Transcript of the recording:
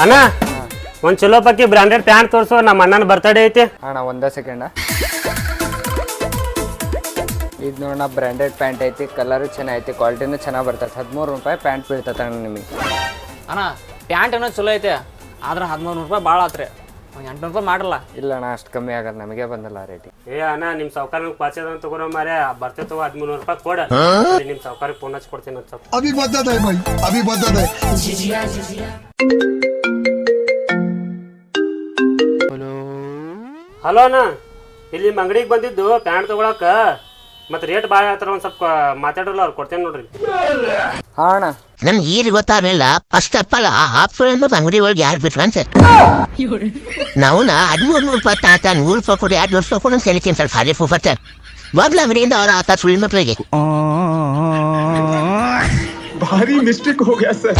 ಅಣ್ಣ ಒಂದ್ ಚಲೋ ಪಕ್ಕಿ ಬ್ರಾಂಡೆಡ್ ಪ್ಯಾಂಟ್ ತೋರ್ಸು, ನಮ್ಮ ಅಣ್ಣನ ಬರ್ತಡೇ ಐತಿ. ಅಣ್ಣ ಒಂದ ಸೆಕೆಂಡ. ಇದು ನೋಡೋಣ ಬ್ರ್ಯಾಂಡೆಡ್ ಪ್ಯಾಂಟ್ ಐತಿ, ಕಲರು ಚೆನ್ನಾಗೈತಿ, ಕ್ವಾಲಿಟಿನೂ ಚೆನ್ನಾಗಿ ಬರ್ತೈತೆ. 13 ರೂಪಾಯಿ ಪ್ಯಾಂಟ್ ಬೀಳ್ತೈತೆ ಅಣ್ಣ ನಿಮಗೆ. ಅಣ್ಣ ಪ್ಯಾಂಟ್ ಏನೋ ಚಲೋ ಐತೆ, ಆದ್ರೆ 13 ರೂಪಾಯಿ ಭಾಳ ಆತ್ರಿ. 800 ರೂಪಾಯಿ ಮಾಡಲ್ಲ. ಇಲ್ಲ ಅಣ್ಣ ಅಷ್ಟು ಕಮ್ಮಿ ಆಗಲ್ಲ, ನಮಗೆ ಬಂದಲ್ಲ ರೇಟಿ. ಏ ಅಣ್ಣ ನಿಮ್ಮ ಸಾವುಕಾರ ಪಾಚದ ತಗೋರೋ ಮಾರೇ, ಬರ್ತೈತೆ 1300 ರೂಪಾಯಿ ಕೊಡ. ನಿಮ್ಮ ಸಾವುಕಾರಿಗೆ ಫೋನ್ ಹಚ್ಚಿ ಕೊಡ್ತೀನಿ ಅಂತ. अभी मदद है भाई, अभी मदद है. ಹಲೋ ಅಣ್ಣ, ಇಲ್ಲಿ ನಿಮ್ಮ ಅಂಗಡಿಗೆ ಬಂದಿದ್ದು ಪ್ಯಾಂಟ್ ತಗೊಳಕ, ಮತ್ತೆ ರೇಟ್ ಭಾಳ ಹೇಳ್ತಾರ, ಒಂದು ಸ್ವಲ್ಪ ಮಾತಾಡೋಲ್ಲ ಅವ್ರು ಕೊಡ್ತೇನೆ ನೋಡ್ರಿ. ಹಾಂ ಅಣ್ಣ. ನಮ್ಗೆ ಈಗ ಗೊತ್ತಾಗಲಿಲ್ಲ. ಫಸ್ಟ್ ಆಫ್ ಆಲ್ ಆಫರ್ ಅನ್ನೋದು ಅಂಗಡಿ ಒಳಗೆ ಯಾರು ಬಿಟ್ರು ಅಂತ ನಾವು 1300 ರೂಪಾಯಿ ತಾತ 100 ರೂಪಾಯಿ ಕೊಡಿ 200 ರೂಪಾಯಿ ಕೊಡು ಅಂತ ಹೇಳ್ತೀನಿ ಸರ್. ಖಾಲಿ ಫುಫರ್ತ ಮೊದಲು ಅಂಗಡಿಯಿಂದ ಅವ್ರ ಆತ ಸುಳ್ಳು ಮಕ್ಕಳಿಗೆ भारी मिस्टेक हो गया सर.